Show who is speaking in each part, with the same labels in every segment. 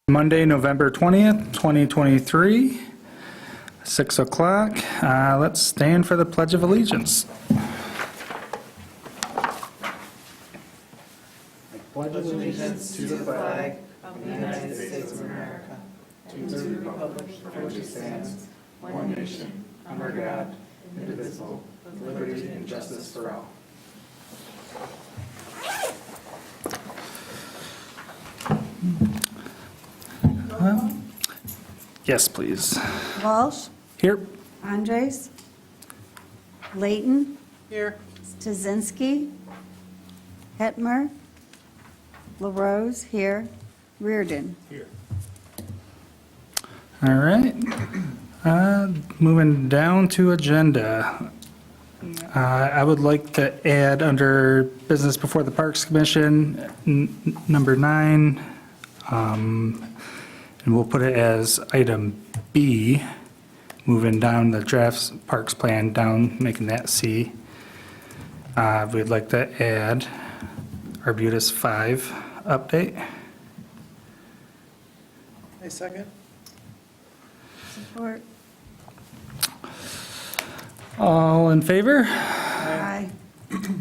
Speaker 1: Monday, November 20th, 2023, 6 o'clock. Let's stand for the Pledge of Allegiance.
Speaker 2: Pledge allegiance to the flag of the United States of America, and to the republic for which it stands, one nation, under God, indivisible, with liberty and justice for all.
Speaker 1: Yes, please.
Speaker 3: Walsh,
Speaker 1: Here.
Speaker 3: Andres, Layton,
Speaker 2: Here.
Speaker 3: Stasinski, Hetmer, LaRose here, Reardon.
Speaker 1: All right. Moving down to agenda. I would like to add under business before the Parks Commission, number 9, and we'll put it as item B, moving down the drafts parks plan down, making that C. We'd like to add Arbutus 5 update.
Speaker 2: A second.
Speaker 3: Support.
Speaker 1: All in favor?
Speaker 3: Aye.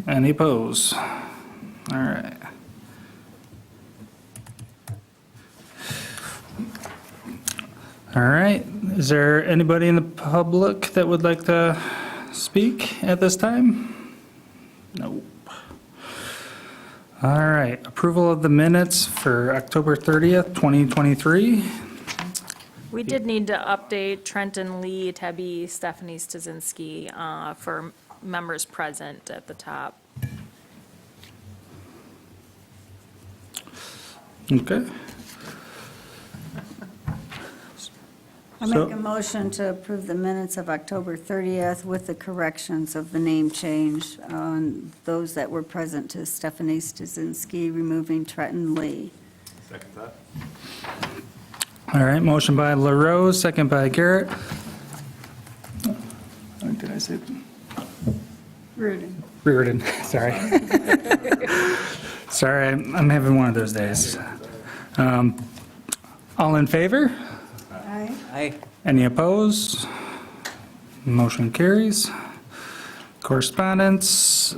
Speaker 1: Any opposed? All right. All right. Is there anybody in the public that would like to speak at this time? Nope. All right. Approval of the minutes for October 30th, 2023.
Speaker 4: We did need to update Trenton Lee, Tebby, Stephanie Stasinski for members present at the top.
Speaker 1: Okay.
Speaker 3: I make a motion to approve the minutes of October 30th with the corrections of the name change on those that were present to Stephanie Stasinski, removing Trenton Lee.
Speaker 5: Second that.
Speaker 1: All right. Motion by LaRose, second by Garrett. Did I say?
Speaker 3: Reardon.
Speaker 1: Reardon, sorry. Sorry, I'm having one of those days. All in favor?
Speaker 3: Aye.
Speaker 1: Any opposed? Motion carries. Correspondence.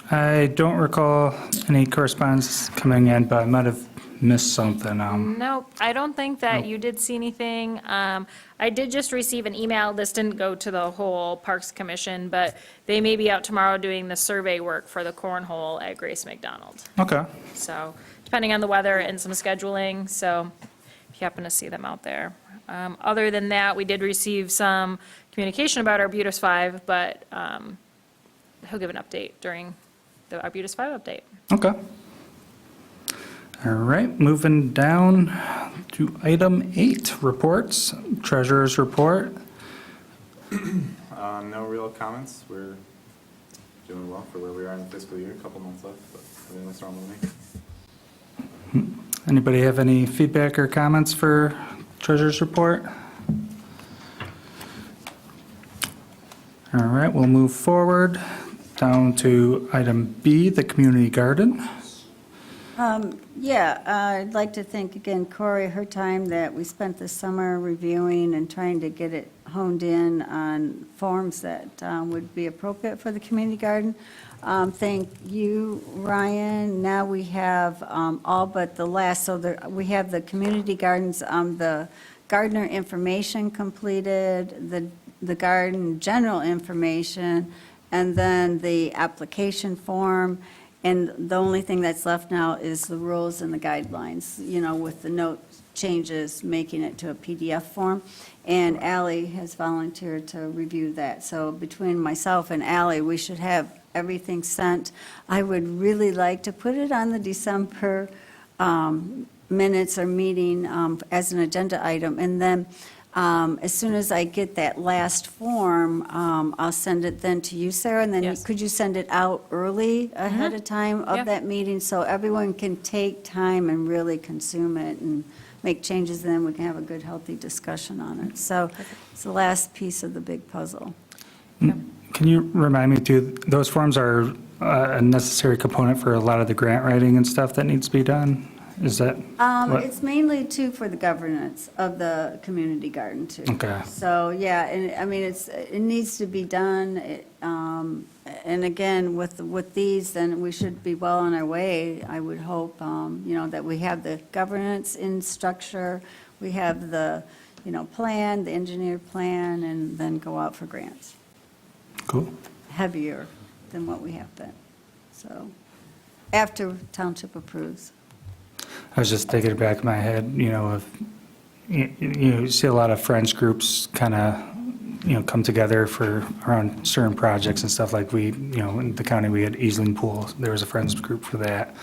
Speaker 1: I don't recall any correspondence coming in, but I might have missed something.
Speaker 4: Nope, I don't think that you did see anything. I did just receive an email, this didn't go to the whole Parks Commission, but they may be out tomorrow doing the survey work for the cornhole at Grace McDonald.
Speaker 1: Okay.
Speaker 4: So, depending on the weather and some scheduling, so if you happen to see them out there. Other than that, we did receive some communication about Arbutus 5, but he'll give an update during the Arbutus 5 update.
Speaker 1: Okay. All right, moving down to item 8, reports, treasurer's report.
Speaker 5: No real comments. We're doing well for where we are in the fiscal year. A couple months left, but everything looks normal to me.
Speaker 1: Anybody have any feedback or comments for treasurer's report? All right, we'll move forward down to item B, the community garden.
Speaker 3: Yeah, I'd like to thank again Corey, her time that we spent this summer reviewing and trying to get it honed in on forms that would be appropriate for the community garden. Thank you, Ryan. Now we have all but the last, so we have the community gardens, the gardener information completed, the garden general information, and then the application form. And the only thing that's left now is the rules and the guidelines, you know, with the note changes, making it to a PDF form. And Ally has volunteered to review that. So between myself and Ally, we should have everything sent. I would really like to put it on the December minutes or meeting as an agenda item. And then as soon as I get that last form, I'll send it then to you, Sarah, and then
Speaker 4: Yes.
Speaker 3: could you send it out early ahead of time
Speaker 4: Yeah.
Speaker 3: of that meeting so everyone can take time and really consume it and make changes, and then we can have a good, healthy discussion on it. So it's the last piece of the big puzzle.
Speaker 1: Can you remind me too, those forms are a necessary component for a lot of the grant writing and stuff that needs to be done? Is that? what-
Speaker 3: It's mainly too for the governance of the community garden too.
Speaker 1: Okay.
Speaker 3: So, yeah, and I mean, it needs to be done. And again, with these, then we should be well on our way, I would hope, that we have the governance in structure, we have the, plan, the engineered plan, and then go out for grants,
Speaker 1: Cool.
Speaker 3: heavier than what we have been. So, after township approves.
Speaker 1: I was just thinking back in my head, if you see a lot of friends groups kind of, come together for around certain projects and stuff like in the county, we had Easling Pool. There was a friends group for that.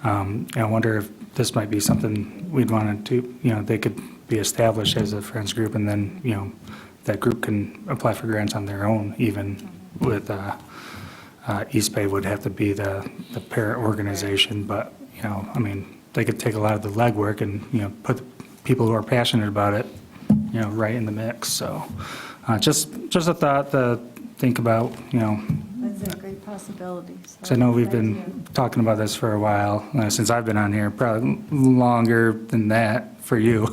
Speaker 1: I wonder if this might be something we'd want to do, they could be established as a friends group and then, that group can apply for grants on their own even with, East Bay would have to be the parent organization, but, they could take a lot of the legwork and, put people who are passionate about it, right in the mix, so. Just a thought to think about,
Speaker 3: That's a great possibility. so
Speaker 1: 'cause I know we've
Speaker 3: thank you.
Speaker 1: been talking about this for a while, since I've been on here, probably longer than that for you.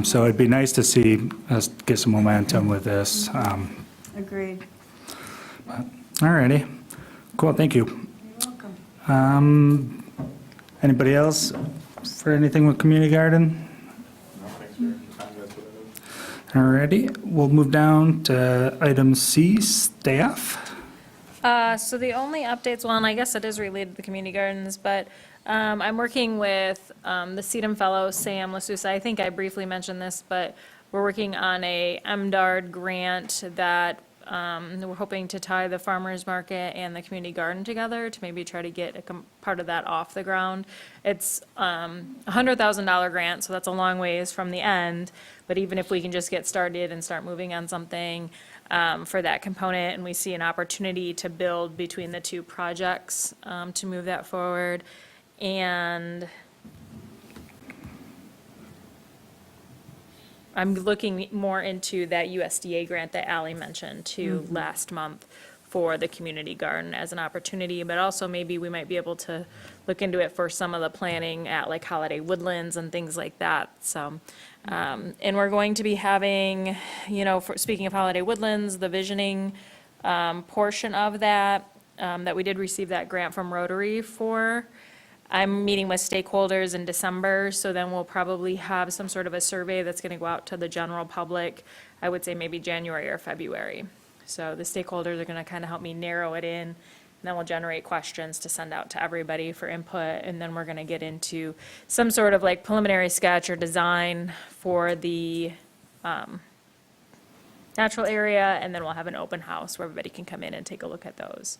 Speaker 1: So it'd be nice to see us get some momentum with this.
Speaker 3: Agreed.
Speaker 1: All righty, cool, thank you.
Speaker 3: You're welcome.
Speaker 1: Anybody else for anything with community garden?
Speaker 5: No, thanks for your time, that's what it is.
Speaker 1: All righty, we'll move down to item C, staff.
Speaker 4: So the only updates, well, and I guess it is related to the community gardens, but I'm working with the CEDAM fellow, Sam Lasusa. I think I briefly mentioned this, but we're working on a MDARD grant that we're hoping to tie the farmer's market and the community garden together to maybe try to get part of that off the ground. It's a $100,000 grant, so that's a long ways from the end, but even if we can just get started and start moving on something for that component, and we see an opportunity to build between the two projects to move that forward. And I'm looking more into that USDA grant that Ally mentioned too last month for the community garden as an opportunity, but also maybe we might be able to look into it for some of the planning at like Holiday Woodlands and things like that, so. And we're going to be having, speaking of Holiday Woodlands, the visioning portion of that we did receive that grant from Rotary for. I'm meeting with stakeholders in December, so then we'll probably have some sort of a survey that's going to go out to the general public, I would say maybe January or February. So the stakeholders are going to kind of help me narrow it in, and then we'll generate questions to send out to everybody for input, and then we're going to get into some sort of like preliminary sketch or design for the natural area, and then we'll have an open house where everybody can come in and take a look at those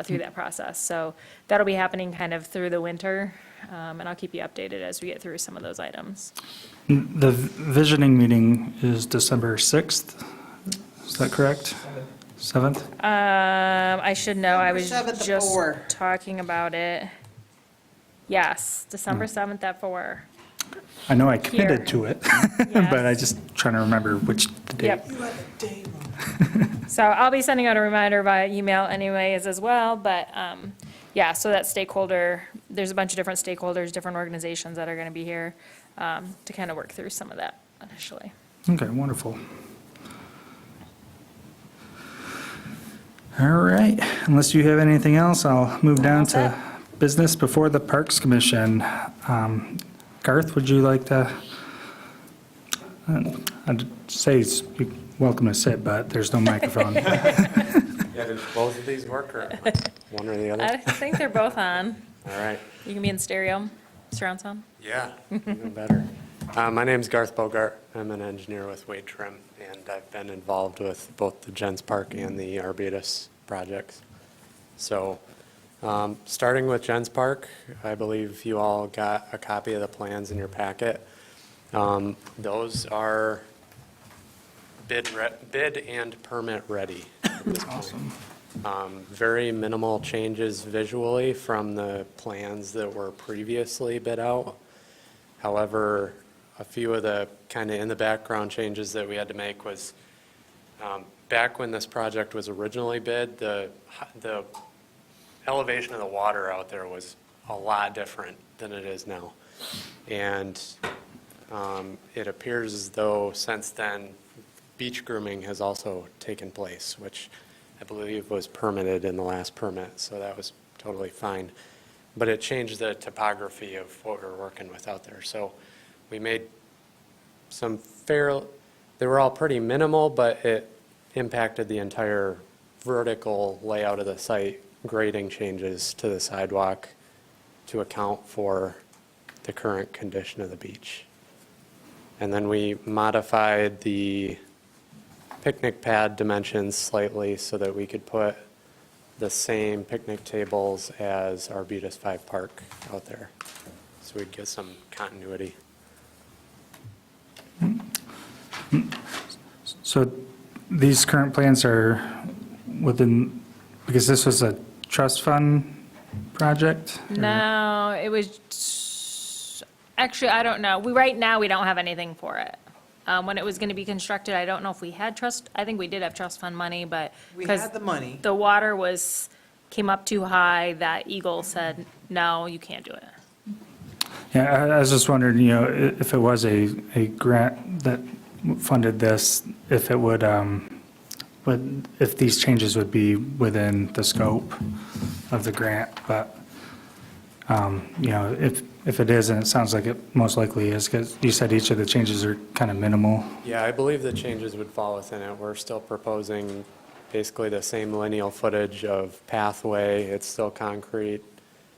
Speaker 4: through that process. So that'll be happening kind of through the winter, and I'll keep you updated as we get through some of those items.
Speaker 1: The visioning meeting is December 6th, is that correct? 7th?
Speaker 4: I should know, I was
Speaker 2: December 7th at
Speaker 4: just
Speaker 2: 4.
Speaker 4: talking about it. Yes, December 7th at 4.
Speaker 1: I know I
Speaker 4: Here.
Speaker 1: committed to it, but I just trying to remember which date.
Speaker 4: Yep. So I'll be sending out a reminder via email anyways as well, but, yeah, so that stakeholder, there's a bunch of different stakeholders, different organizations that are gonna be here, to kind of work through some of that initially.
Speaker 1: Okay, wonderful. All right, unless you have anything else, I'll move down
Speaker 4: All
Speaker 1: to
Speaker 4: set.
Speaker 1: business before the Parks Commission. Garth, would you like to? I'd say you're welcome to sit, but there's no microphone.
Speaker 6: Yeah, does both of these work, or one or the other?
Speaker 4: I think they're both on.
Speaker 6: All right.
Speaker 4: You can be in stereo, surround sound.
Speaker 6: Yeah, even better. My name's Garth Bogart. I'm an engineer with Wade Trim, and I've been involved with both the Jens Park and the Arbutus projects. So, starting with Jens Park, I believe you all got a copy of the plans in your packet. Those are bid and permit ready at this point. Very minimal changes visually from the plans that were previously bid out. However, a few of the kind of in the background changes that we had to make was, back when this project was originally bid, the elevation of the water out there was a lot different than it is now. And it appears as though since then, beach grooming has also taken place, which I believe was permitted in the last permit, so that was totally fine. But it changed the topography of what we're working with out there. So we made some they were all pretty minimal, but it impacted the entire vertical layout of the site, grading changes to the sidewalk to account for the current condition of the beach. And then we modified the picnic pad dimensions slightly so that we could put the same picnic tables as Arbutus 5 Park out there. So we'd get some continuity.
Speaker 1: So these current plans are within, because this was a trust fund project? or-
Speaker 4: No, it was, actually, I don't know. Right now, we don't have anything for it. When it was going to be constructed, I don't know if we had I think we did have trust fund money, but.
Speaker 2: We
Speaker 4: 'cause
Speaker 2: had the money.
Speaker 4: The water came up too high, that Eagle said, no, you can't do it.
Speaker 1: Yeah, I was just wondering, if it was a grant that funded this, if it would, if these changes would be within the scope of the grant, but, if it is, and it sounds like it most likely is, because you said each of the changes are kind of minimal.
Speaker 6: Yeah, I believe the changes would fall within it. We're still proposing basically the same lineal footage of pathway. It's still concrete,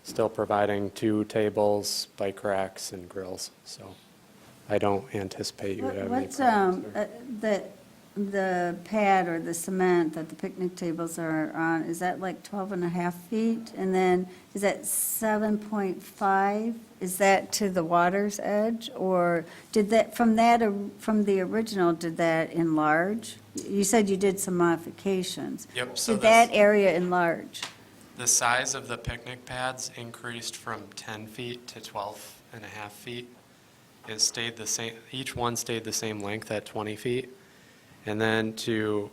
Speaker 6: still providing 2 tables, bike racks, and grills. So I don't anticipate you would have any
Speaker 3: What's,
Speaker 6: problems there.
Speaker 3: the pad or the cement that the picnic tables are on, is that like 12 and a half feet? And then is that 7.5? Is that to the water's edge? Or did that, from the original, did that enlarge? You said you did some modifications.
Speaker 6: Yep, so
Speaker 3: Did that
Speaker 6: this-
Speaker 3: area enlarge?
Speaker 6: The size of the picnic pads increased from 10 feet to 12 and a half feet. It stayed the same, each one stayed the same length at 20 feet. And then to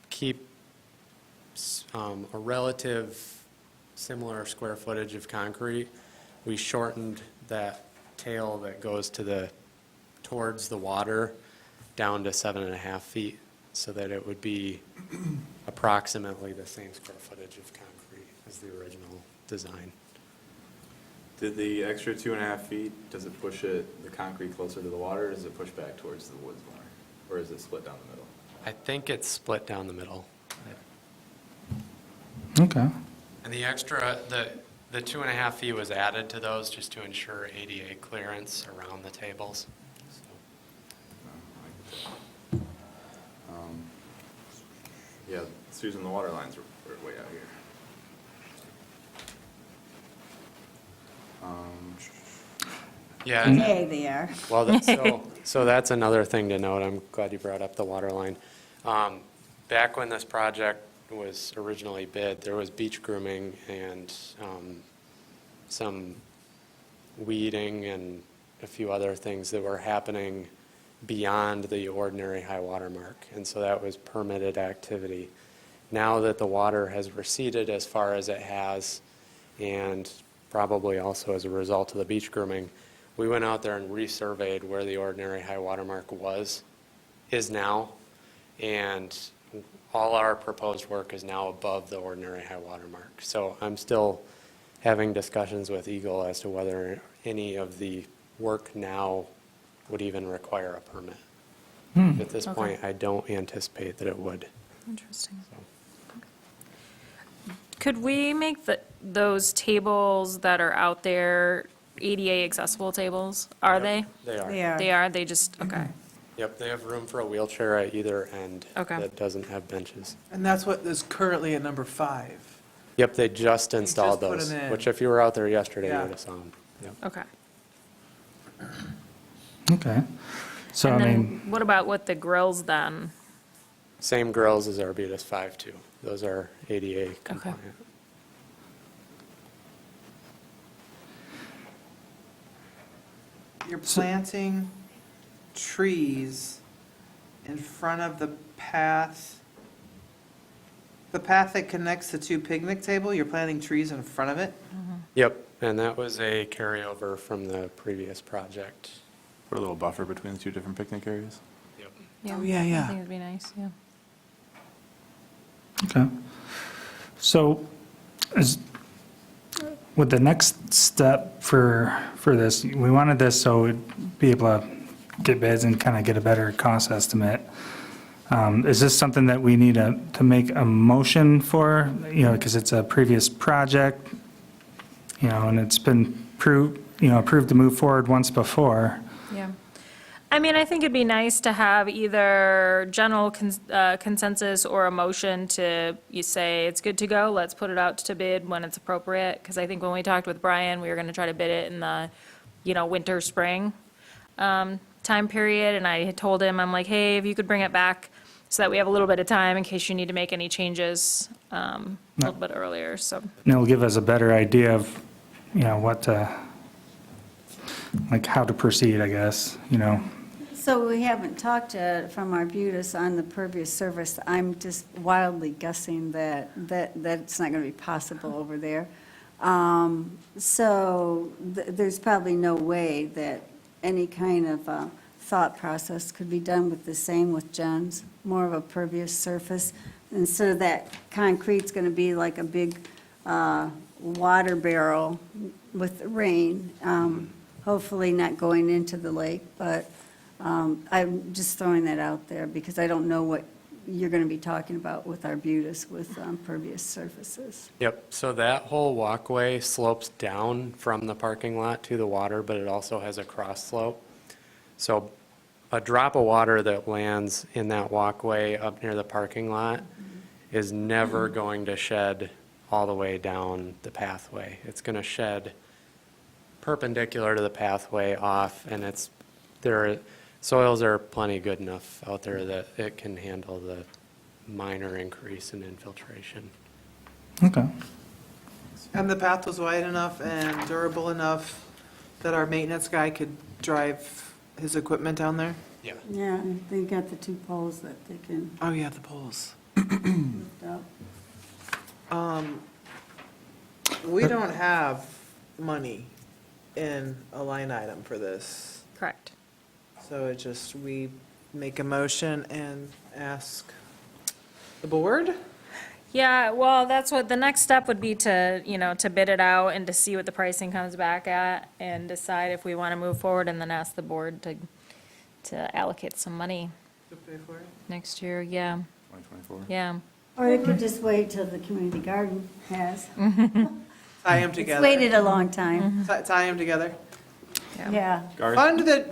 Speaker 6: keep a relative similar square footage of concrete, we shortened that tail that goes towards the water down to 7.5 feet so that it would be approximately the same square footage of concrete as the original design.
Speaker 5: Did the extra 2.5 feet, does it push the concrete closer to the water, or does it push back towards the woods more? Or is it split down the middle?
Speaker 6: I think it's split down the middle.
Speaker 1: Okay.
Speaker 6: And the extra, the 2.5 feet was added to those just to ensure ADA clearance around the tables. So,
Speaker 5: Yeah, Susan, the water lines are way out here.
Speaker 6: Yeah, and-
Speaker 3: Yeah, they are.
Speaker 6: well, so that's another thing to note. I'm glad you brought up the water line. Back when this project was originally bid, there was beach grooming and some weeding and a few other things that were happening beyond the ordinary high water mark. And so that was permitted activity. Now that the water has receded as far as it has, and probably also as a result of the beach grooming, we went out there and resurveyed where the ordinary high water mark is now, and all our proposed work is now above the ordinary high water mark. So I'm still having discussions with Eagle as to whether any of the work now would even require a permit. At this
Speaker 4: Okay.
Speaker 6: point, I don't anticipate that it would.
Speaker 4: Interesting.
Speaker 6: So.
Speaker 4: Could we make those tables that are out there ADA accessible tables? Are they?
Speaker 6: They are.
Speaker 3: They are.
Speaker 4: They are, they just, okay.
Speaker 6: Yep, they have room for a wheelchair at either end.
Speaker 4: Okay.
Speaker 6: That doesn't have benches.
Speaker 2: And that's what is currently at number 5.
Speaker 6: Yep, they just installed
Speaker 2: put
Speaker 6: those,
Speaker 2: them in.
Speaker 6: which if you were out there yesterday, you
Speaker 2: Yeah.
Speaker 6: would have saw them. Yep.
Speaker 4: Okay.
Speaker 1: Okay. So, I
Speaker 4: And
Speaker 1: mean,
Speaker 4: then what about with the grills then?
Speaker 6: Same grills as Arbutus 5 too. Those are ADA compliant.
Speaker 2: You're planting trees in front of the path The path that connects the two picnic table, you're planting trees in front of it?
Speaker 6: Yep, and that was a carryover from the previous project.
Speaker 5: Put a little buffer between the two different picnic areas.
Speaker 6: Yep.
Speaker 2: Oh, yeah, yeah.
Speaker 4: I think it'd be nice, yeah.
Speaker 1: Okay. So with the next step for this, we wanted this so we'd be able to get bids and kind of get a better cost estimate. Is this something that we need to make a motion for, because it's a previous project, and it's been approved to move forward once before?
Speaker 4: Yeah. I mean, I think it'd be nice to have either general consensus or a motion to, you say, it's good to go, let's put it out to bid when it's appropriate. Because I think when we talked with Brian, we were going to try to bid it in the, winter, spring time period. And I had told him, I'm like, hey, if you could bring it back so that we have a little bit of time in case you need to make any changes a little bit earlier, so.
Speaker 1: And it'll give us a better idea of, what to, like, how to proceed, I guess,
Speaker 3: So we haven't talked from Arbutus on the pervious surface. I'm just wildly guessing that it's not going to be possible over there. So there's probably no way that any kind of thought process could be done with the same with Jen's, more of a pervious surface. Instead of that concrete's going to be like a big water barrel with the rain, hopefully not going into the lake, but I'm just throwing that out there because I don't know what you're going to be talking about with Arbutus with pervious surfaces.
Speaker 6: Yep, so that whole walkway slopes down from the parking lot to the water, but it also has a cross slope. So a drop of water that lands in that walkway up near the parking lot is never going to shed all the way down the pathway. It's going to shed perpendicular to the pathway off, and soils are plenty good enough out there that it can handle the minor increase in infiltration.
Speaker 1: Okay.
Speaker 2: And the path was wide enough and durable enough that our maintenance guy could drive his equipment down there?
Speaker 6: Yeah.
Speaker 3: Yeah, they got the two poles that they can
Speaker 2: Oh, yeah, the poles.
Speaker 3: lift up.
Speaker 2: We don't have money in a line item for this.
Speaker 4: Correct.
Speaker 2: So we make a motion and ask the board?
Speaker 4: Yeah, well, that's what, the next step would be to, to bid it out and to see what the pricing comes back at and decide if we want to move forward and then ask the board to allocate some money
Speaker 2: To pay for it?
Speaker 4: next year, yeah,
Speaker 5: 2024.
Speaker 4: yeah.
Speaker 3: Or they could just wait till the community garden has.
Speaker 2: Tie them
Speaker 3: It's
Speaker 2: together.
Speaker 3: waited a long time,
Speaker 2: Tie them together.
Speaker 3: yeah.
Speaker 5: Garth?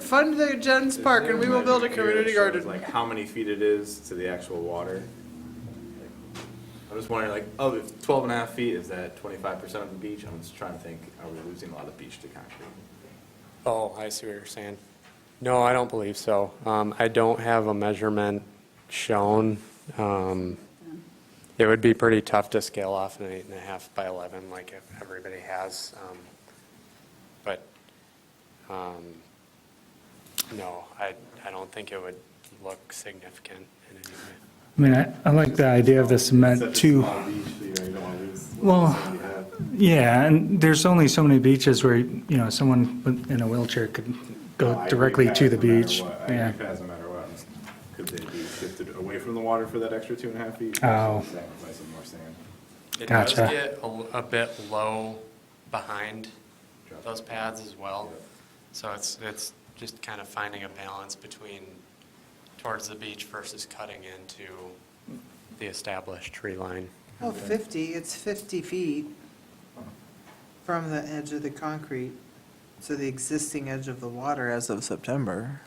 Speaker 2: Fund the Jen's Park and we will build a community garden.
Speaker 5: Like how many feet it is to the actual water. I'm just wondering, if 12 and a half feet, is that 25% of the beach? I'm just trying to think, are we losing a lot of beach to concrete?
Speaker 6: Oh, I see what you're saying. No, I don't believe so. I don't have a measurement shown. It would be pretty tough to scale off an 8.5 by 11 like if everybody has. But no, I don't think it would look significant in any way.
Speaker 1: I mean, I like the idea of the cement too. Well, yeah, and there's only so many beaches where, someone in a wheelchair could go directly to the beach. Yeah.
Speaker 5: It doesn't matter what. Could they be shifted away from the water for that extra 2.5 feet?
Speaker 1: Oh.
Speaker 5: Sacrificing more sand.
Speaker 6: It does
Speaker 1: Gotcha.
Speaker 6: get a bit low behind those pads as well. So it's just kind of finding a balance between towards the beach versus cutting into the established tree line.
Speaker 2: Oh, 50, it's 50 feet from the edge of the concrete to the existing edge of the water as of September.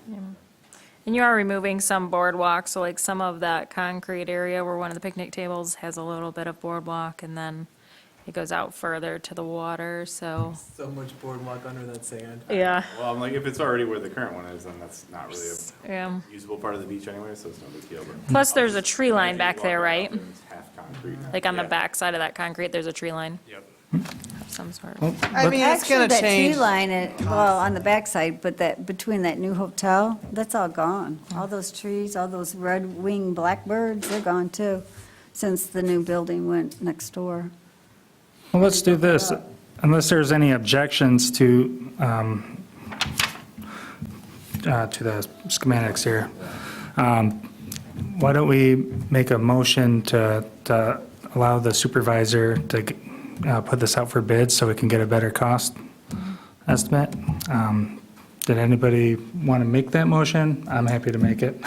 Speaker 4: And you are removing some boardwalk, so like some of that concrete area where one of the picnic tables has a little bit of boardwalk, and then it goes out further to the water, so,
Speaker 2: So much boardwalk under that sand.
Speaker 4: yeah,
Speaker 5: Well, I'm like, if it's already where the current one is, then that's not really
Speaker 4: yeah.
Speaker 5: a usable part of the beach anyway, so it's no big deal. But
Speaker 4: Plus, there's a tree line back there,
Speaker 5: Walk
Speaker 4: right?
Speaker 5: around and it's half concrete.
Speaker 4: Like on the
Speaker 5: Yeah.
Speaker 4: back side of that concrete, there's a tree line
Speaker 6: Yep.
Speaker 4: of some sort.
Speaker 2: I mean, it's
Speaker 3: Actually,
Speaker 2: gonna
Speaker 3: that tree
Speaker 2: change.
Speaker 3: line, well, on the backside, but between that new hotel, that's all gone. All those trees, all those red-winged blackbirds, they're gone too. since the new building went next door.
Speaker 1: Well, let's do this. Unless there's any objections to the schematics here, why don't we make a motion to allow the supervisor to put this out for bids so we can get a better cost estimate? Did anybody want to make that motion? I'm happy to make it.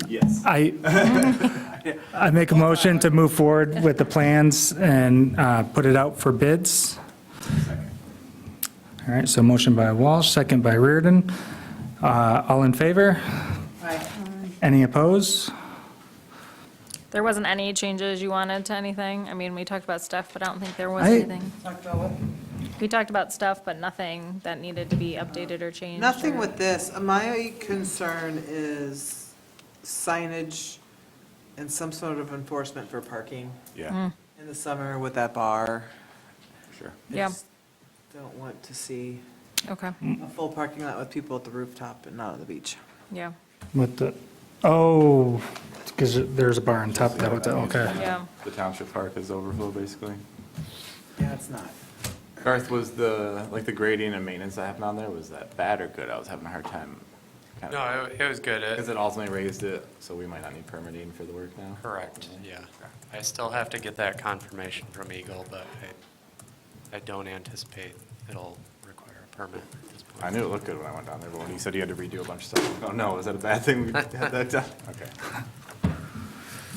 Speaker 5: Yes.
Speaker 1: I make a motion to move forward with the plans and put it out for bids. All right, so motion by Walsh, second by Reardon. All in favor? Any opposed?
Speaker 4: There wasn't any changes you wanted to anything? I mean, we talked about stuff, but I don't think there was
Speaker 1: I-
Speaker 4: anything.
Speaker 2: Talked about what?
Speaker 4: We talked about stuff, but nothing that needed to be updated or changed.
Speaker 2: Nothing
Speaker 4: or-
Speaker 2: with this. My concern is signage and some sort of enforcement for parking
Speaker 5: Yeah,
Speaker 2: in the summer with that bar.
Speaker 5: sure.
Speaker 2: I
Speaker 4: Yeah.
Speaker 2: just don't want to see
Speaker 4: Okay,
Speaker 2: a full parking lot with people at the rooftop and not on the beach.
Speaker 4: yeah,
Speaker 1: With the, oh, because there's a bar on top of that, okay.
Speaker 4: yeah.
Speaker 5: The township park is overflow, basically.
Speaker 2: Yeah, it's not.
Speaker 5: Garth, was the grading and maintenance that happened on there, was that bad or good? I was having a hard time.
Speaker 6: No, it was good.
Speaker 5: Because it ultimately raised it, so we might not need permitting for the work now?
Speaker 6: Correct, yeah. I still have to get that confirmation from Eagle, but I don't anticipate it'll require a permit at this point.
Speaker 5: I knew it looked good when I went down there, but when you said you had to redo a bunch of stuff, oh no, is that a bad thing we had that done? Okay.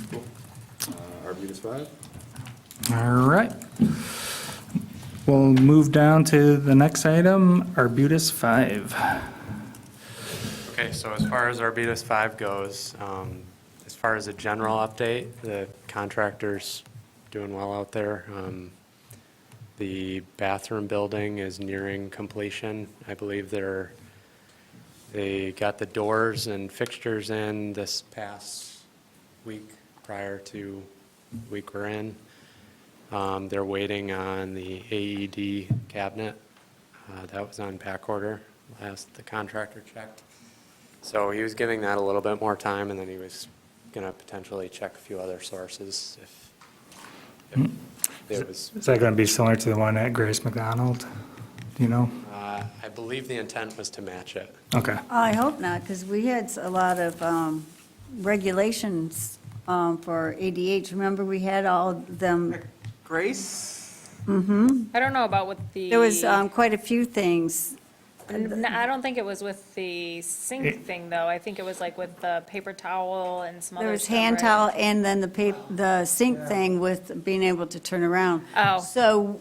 Speaker 5: Cool. Arbutus 5?
Speaker 1: All right. We'll move down to the next item, Arbutus 5.
Speaker 6: Okay, so as far as Arbutus 5 goes, as far as a general update, the contractor's doing well out there. The bathroom building is nearing completion. I believe they got the doors and fixtures in this past week prior to the week we're in. They're waiting on the AED cabinet. That was on back order last the contractor checked. So he was giving that a little bit more time, and then he was going to potentially check a few other sources if it was.
Speaker 1: Is that going to be similar to the one at Grace McDonald? Do you know?
Speaker 6: I believe the intent was to match it.
Speaker 1: Okay.
Speaker 3: I hope not, because we had a lot of regulations for ADH. Remember, we had all of them,
Speaker 2: Grace?
Speaker 4: I don't know about with the.
Speaker 3: there was quite a few things.
Speaker 4: I don't think it was with the sink thing, though. I think it was like with the paper towel and some other
Speaker 3: There was
Speaker 4: stuff,
Speaker 3: hand
Speaker 4: right?
Speaker 3: towel and then the sink thing with being able to turn around.
Speaker 4: Oh.
Speaker 3: So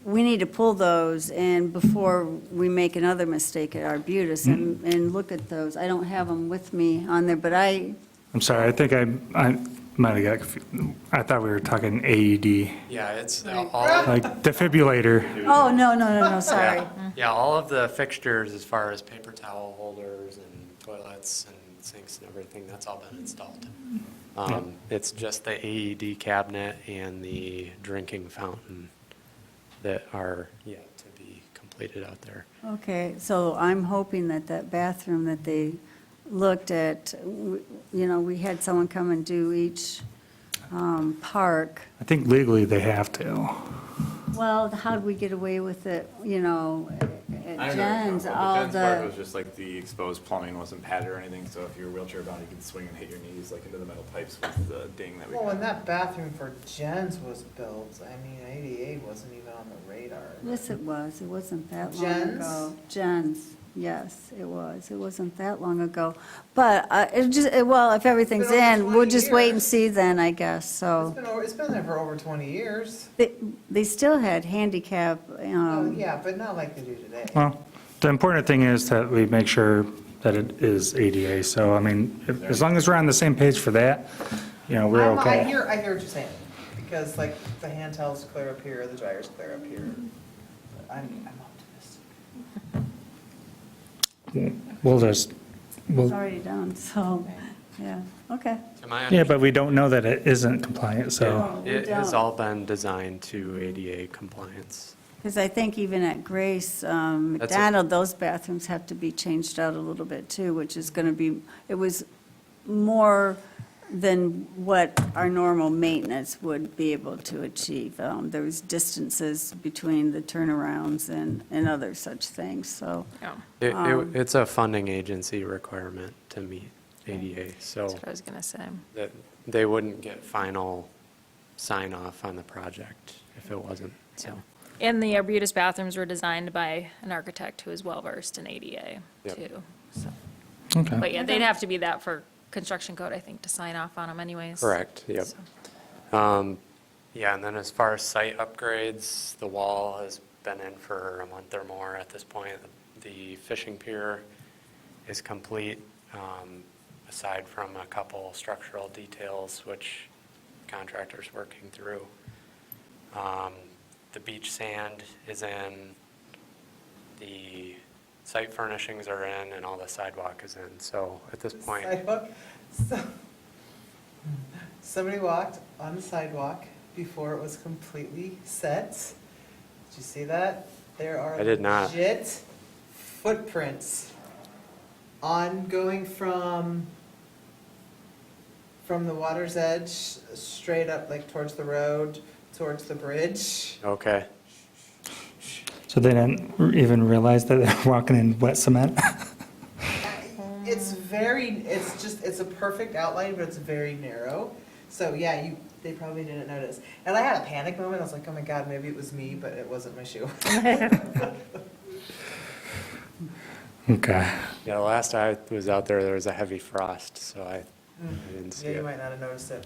Speaker 3: we need to pull those and before we make another mistake at Arbutus and look at those. I don't have them with me on there, but
Speaker 1: I'm sorry, I think I might have got confused. I thought we were talking AED,
Speaker 6: Yeah, it's
Speaker 3: Right.
Speaker 6: all,
Speaker 1: like defibrillator.
Speaker 3: oh, no, sorry.
Speaker 6: yeah, all of the fixtures as far as paper towel holders and toilets and sinks and everything, that's all been installed. It's just the AED cabinet and the drinking fountain that are yet to be completed out there.
Speaker 3: Okay, so I'm hoping that that bathroom that they looked at, we had someone come and do each park.
Speaker 1: I think legally they have to.
Speaker 3: Well, how did we get away with it,
Speaker 5: I don't know
Speaker 3: at
Speaker 5: what
Speaker 3: Jen's,
Speaker 5: you're talking about,
Speaker 3: all
Speaker 5: but Jen's part
Speaker 3: the,
Speaker 5: was just like the exposed plumbing wasn't padded or anything, so if you're wheelchair bound, you can swing and hit your knees like into the metal pipes with the ding that we
Speaker 2: Well,
Speaker 5: got.
Speaker 2: when that bathroom for Jen's was built, I mean, 88 wasn't even on the radar.
Speaker 3: yes, it was, it wasn't that long
Speaker 2: Jen's?
Speaker 3: ago. Jen's, yes, it wasn't that long ago. But well, if everything's
Speaker 2: It's been over
Speaker 3: in, we'll
Speaker 2: 20
Speaker 3: just wait and
Speaker 2: years.
Speaker 3: see then, I guess, so.
Speaker 2: It's been there for over 20 years.
Speaker 3: They still had handicap,
Speaker 2: Oh, yeah, but not like they do today.
Speaker 1: Well, the important thing is that we make sure that it is ADA, so I mean, as long as we're on the same page for that, we're
Speaker 2: I
Speaker 1: okay.
Speaker 2: hear what you're saying, because like the hand towels clear up here, the dryers clear up here. But I'm optimistic.
Speaker 3: it's already done, so, yeah, okay.
Speaker 6: To my
Speaker 1: Yeah, but we don't know that it isn't compliant, so.
Speaker 3: we
Speaker 6: It has
Speaker 3: don't.
Speaker 6: all been designed to ADA compliance.
Speaker 3: Because I think even at Grace McDonald, those bathrooms have to be changed out a little bit too, which is going to be, it was more than what our normal maintenance would be able to achieve. There's distances between the turnarounds and other such things, so.
Speaker 4: Yeah,
Speaker 6: It's a funding agency requirement to meet ADA, so
Speaker 4: that's what I was gonna say.
Speaker 6: that they wouldn't get final sign off on the project if it wasn't, so.
Speaker 4: And the Arbutus bathrooms were designed by an architect who is well-versed in ADA,
Speaker 6: Yep.
Speaker 4: too, so.
Speaker 1: Okay.
Speaker 4: But yeah, they'd have to be that for construction code, I think, to sign off on them anyways.
Speaker 6: Correct, yep.
Speaker 4: So,
Speaker 6: Yeah, and then as far as site upgrades, the wall has been in for a month or more at this point. The fishing pier is complete, aside from a couple structural details, which contractor's working through. The beach sand is in, the site furnishings are in, and all the sidewalk is in. So at this point,
Speaker 2: Sidewalk. So, somebody walked on the sidewalk before it was completely set. Did you see that? There are
Speaker 6: I did not.
Speaker 2: legit footprints going from the water's edge straight up like towards the road, towards the bridge.
Speaker 6: okay.
Speaker 1: So they didn't even realize that they're walking in wet cement?
Speaker 2: It's a perfect outline, but it's very narrow. So yeah, they probably didn't notice. And I had a panic moment. I was like, oh my God, maybe it was me, but it wasn't my shoe.
Speaker 1: Okay.
Speaker 6: Yeah, the last I was out there, there was a heavy frost, so I didn't see
Speaker 2: Yeah, you
Speaker 6: it.
Speaker 2: might not have noticed it.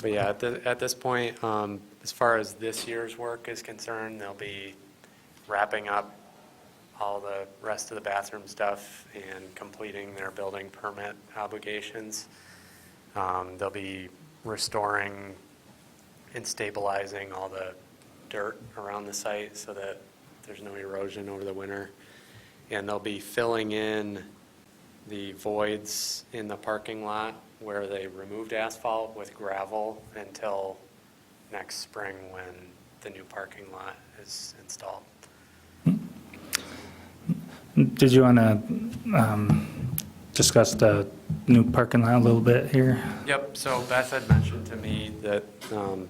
Speaker 6: But yeah, at this point, as far as this year's work is concerned, they'll be wrapping up all the rest of the bathroom stuff and completing their building permit obligations. They'll be restoring and stabilizing all the dirt around the site so that there's no erosion over the winter. And they'll be filling in the voids in the parking lot where they removed asphalt with gravel until next spring when the new parking lot is installed.
Speaker 1: Did you want to discuss the new parking lot a little bit here?
Speaker 6: Yep, so Beth had mentioned to me that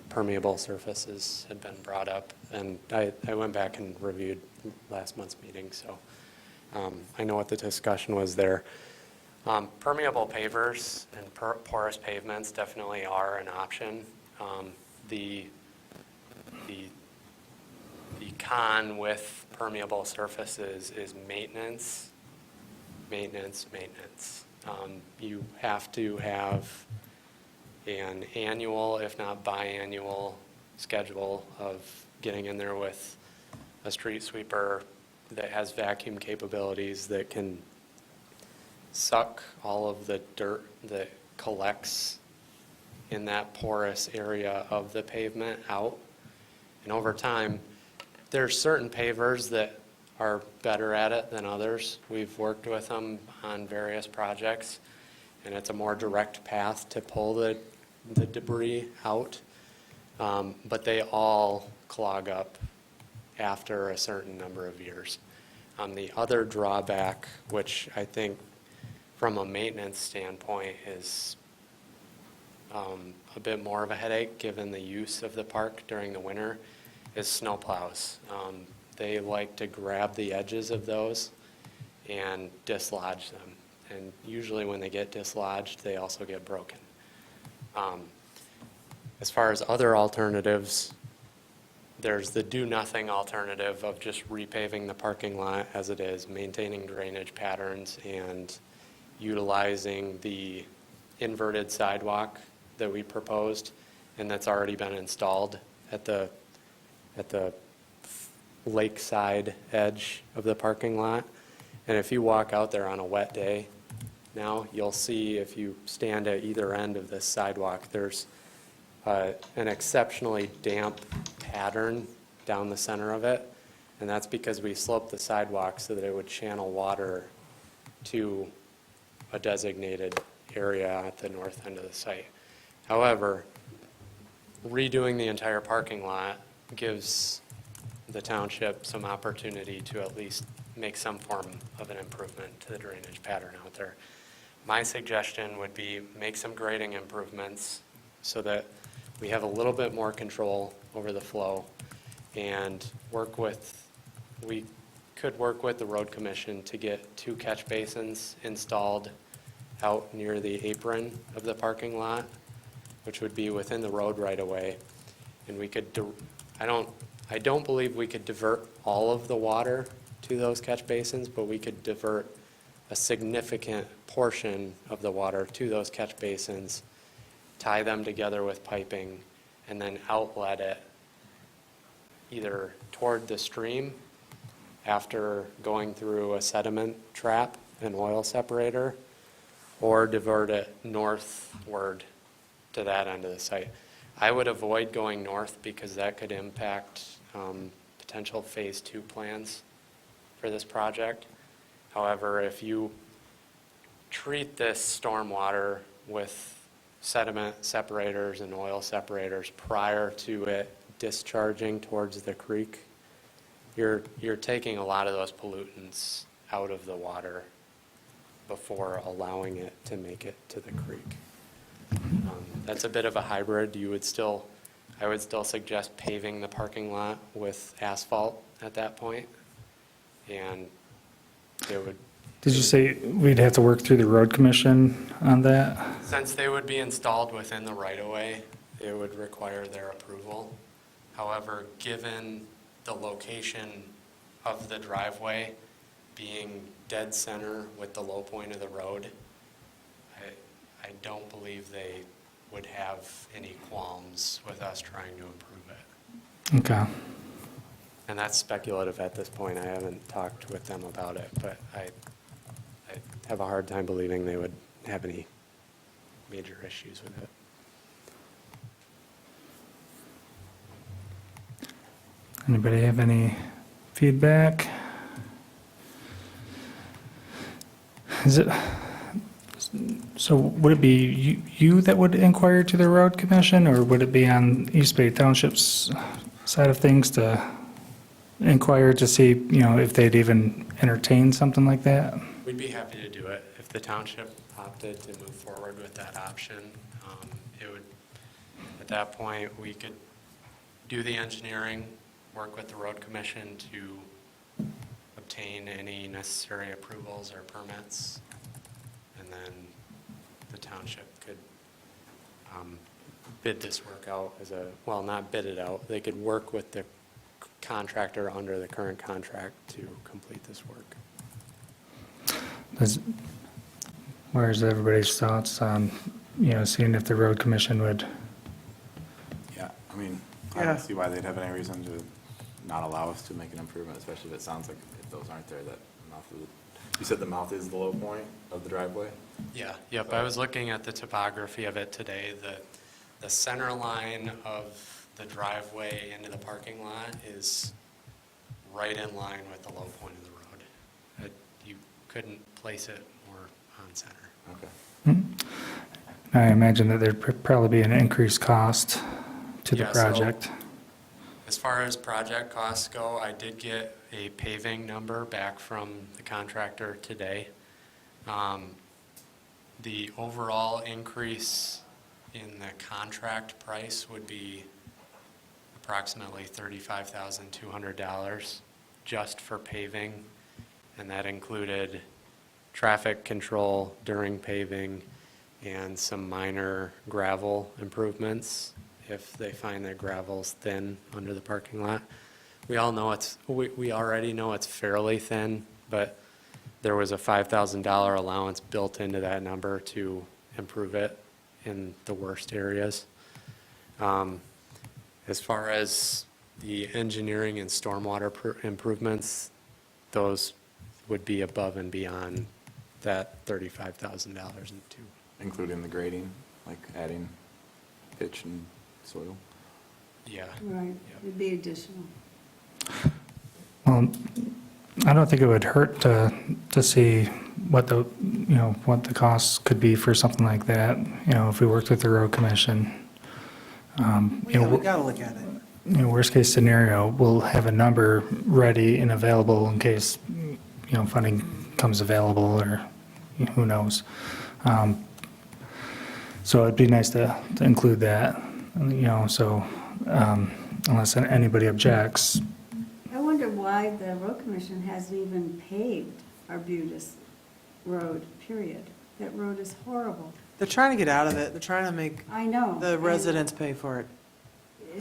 Speaker 6: permeable surfaces had been brought up, and I went back and reviewed last month's meeting, so I know what the discussion was there. Permeable pavers and porous pavements definitely are an option. The con with permeable surfaces is maintenance. You have to have an annual, if not biannual, schedule of getting in there with a street sweeper that has vacuum capabilities that can suck all of the dirt that collects in that porous area of the pavement out. And over time, there's certain pavers that are better at it than others. We've worked with them on various projects, and it's a more direct path to pull the debris out. But they all clog up after a certain number of years. The other drawback, which I think from a maintenance standpoint is a bit more of a headache given the use of the park during the winter, is snowplows. They like to grab the edges of those and dislodge them. And usually when they get dislodged, they also get broken. As far as other alternatives, there's the do-nothing alternative of just repaving the parking lot as it is, maintaining drainage patterns, and utilizing the inverted sidewalk that we proposed and that's already been installed at the lakeside edge of the parking lot. And if you walk out there on a wet day now, you'll see if you stand at either end of this sidewalk, there's an exceptionally damp pattern down the center of it. And that's because we sloped the sidewalk so that it would channel water to a designated area at the north end of the site. However, redoing the entire parking lot gives the township some opportunity to at least make some form of an improvement to the drainage pattern out there. My suggestion would be make some grading improvements so that we have a little bit more control over the flow and we could work with the road commission to get 2 catch basins installed out near the apron of the parking lot, which would be within the road right away. And we could, I don't believe we could divert all of the water to those catch basins, but we could divert a significant portion of the water to those catch basins, tie them together with piping, and then outlet it either toward the stream after going through a sediment trap and oil separator, or divert it northward to that end of the site. I would avoid going north because that could impact potential phase 2 plans for this project. However, if you treat this stormwater with sediment separators and oil separators prior to it discharging towards the creek, you're taking a lot of those pollutants out of the water before allowing it to make it to the creek. That's a bit of a hybrid. I would still suggest paving the parking lot with asphalt at that point, and it would,
Speaker 1: Did you say we'd have to work through the road commission on that?
Speaker 6: since they would be installed within the right-of-way, it would require their approval. However, given the location of the driveway being dead center with the low point of the road, I don't believe they would have any qualms with us trying to improve it.
Speaker 1: Okay.
Speaker 6: And that's speculative at this point. I haven't talked with them about it, but I have a hard time believing they would have any major issues with it.
Speaker 1: Anybody have any feedback? Is it, so would it be you that would inquire to the road commission, or would it be on East Bay Township's side of things to inquire to see, if they'd even entertain something like that?
Speaker 6: We'd be happy to do it. If the township opted to move forward with that option, it would, at that point, we could do the engineering, work with the road commission to obtain any necessary approvals or permits, and then the township could bid this work out well, not bid it out, they could work with the contractor under the current contract to complete this work.
Speaker 1: Where's everybody's thoughts on, seeing if the road commission would?
Speaker 5: Yeah, I mean, I don't see why they'd have any reason to not allow us to make an improvement, especially if it sounds like if those aren't there, that mouth you said the mouth is the low point of the driveway?
Speaker 6: Yeah, yep, I was looking at the topography of it today. The center line of the driveway into the parking lot is right in line with the low point of the road. You couldn't place it more on center.
Speaker 5: Okay.
Speaker 1: I imagine that there'd probably be an increased cost to the
Speaker 6: Yeah, so-
Speaker 1: project.
Speaker 6: As far as project costs go, I did get a paving number back from the contractor today. The overall increase in the contract price would be approximately $35,200 just for paving, and that included traffic control during paving and some minor gravel improvements if they find that gravel's thin under the parking lot. We already know it's fairly thin, but there was a $5,000 allowance built into that number to improve it in the worst areas. As far as the engineering and stormwater improvements, those would be above and beyond that $35,000 too.
Speaker 5: Including the grading, like adding pitch and soil?
Speaker 6: Yeah.
Speaker 3: Right, it'd be additional.
Speaker 1: Well, I don't think it would hurt to see what the, what the costs could be for something like that, if we worked with the road commission.
Speaker 2: Yeah, we gotta look at it.
Speaker 1: Worst case scenario, we'll have a number ready and available in case, funding comes available or, who knows? So it'd be nice to include that, so unless anybody objects.
Speaker 3: I wonder why the road commission hasn't even paved Arbutus Road, period. That road is horrible.
Speaker 2: They're trying to get out of it. They're trying to make
Speaker 3: I know.
Speaker 2: the
Speaker 3: and
Speaker 2: residents pay for it.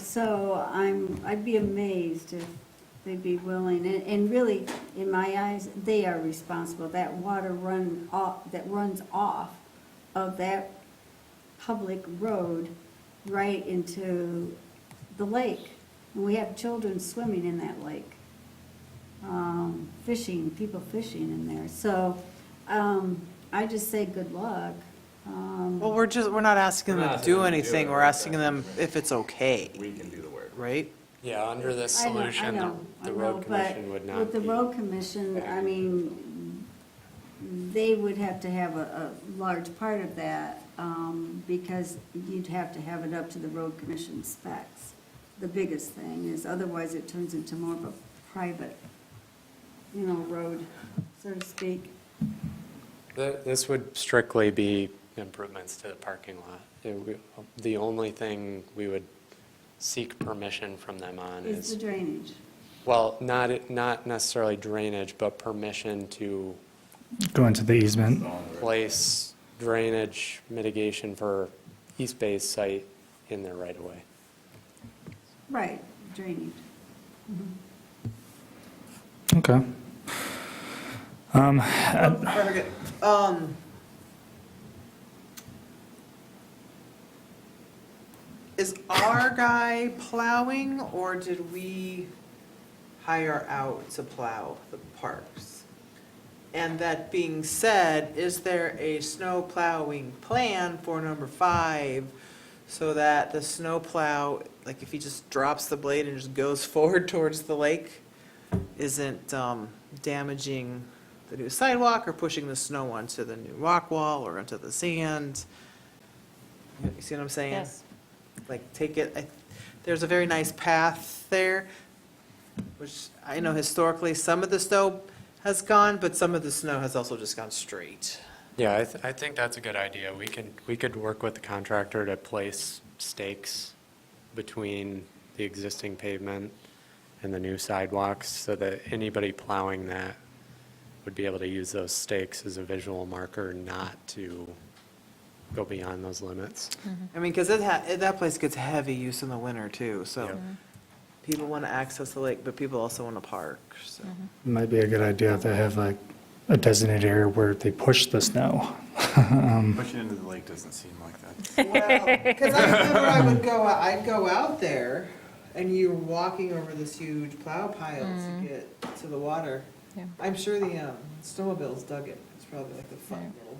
Speaker 3: So I'd be amazed if they'd be willing, and really, in my eyes, they are responsible. That water that runs off of that public road right into the lake. And we have children swimming in that lake, fishing, people fishing in there. So I just say good luck.
Speaker 2: Well, we're not asking them to do anything. We're asking them if it's okay,
Speaker 5: We can do the work.
Speaker 2: right?
Speaker 6: Yeah, under this
Speaker 3: I know,
Speaker 6: solution,
Speaker 3: I
Speaker 6: the
Speaker 3: know,
Speaker 6: road commission
Speaker 3: but
Speaker 6: would not
Speaker 3: with the
Speaker 6: be.
Speaker 3: road commission, I mean, they would have to have a large part of that, because you'd have to have it up to the road commission specs. The biggest thing is, otherwise it turns into more of a private, road, so to speak.
Speaker 6: This would strictly be improvements to the parking lot. The only thing we would seek permission from them on
Speaker 3: Is the
Speaker 6: is,
Speaker 3: drainage.
Speaker 6: well, not necessarily drainage, but permission to
Speaker 1: Go into the easement.
Speaker 6: place drainage mitigation for East Bay's site in their right of way.
Speaker 3: Right, drainage.
Speaker 1: Okay.
Speaker 2: Very good. Is our guy plowing, or did we hire out to plow the parks? And that being said, is there a snow plowing plan for number 5 so that the snow plow, like if he just drops the blade and just goes forward towards the lake, isn't damaging the new sidewalk or pushing the snow onto the new rock wall or onto the sand? You see what I'm saying?
Speaker 4: Yes.
Speaker 2: Like, take it, there's a very nice path there, which I know historically, some of the snow has gone, but some of the snow has also just gone straight.
Speaker 6: Yeah, I think that's a good idea. We could work with the contractor to place stakes between the existing pavement and the new sidewalks so that anybody plowing that would be able to use those stakes as a visual marker, not to go beyond those limits.
Speaker 2: I mean, because that place gets heavy use in the winter too, so
Speaker 6: Yep.
Speaker 2: people want to access the lake, but people also want to park, so.
Speaker 1: Might be a good idea to have like a designated area where they push the snow.
Speaker 5: Pushing into the lake doesn't seem like that.
Speaker 2: Well, because I remember I'd go out there, and you're walking over this huge plow pile to get to the water.
Speaker 4: Yeah.
Speaker 2: I'm sure the snowmobiles dug it. It's probably like the fun
Speaker 4: Right.
Speaker 2: little.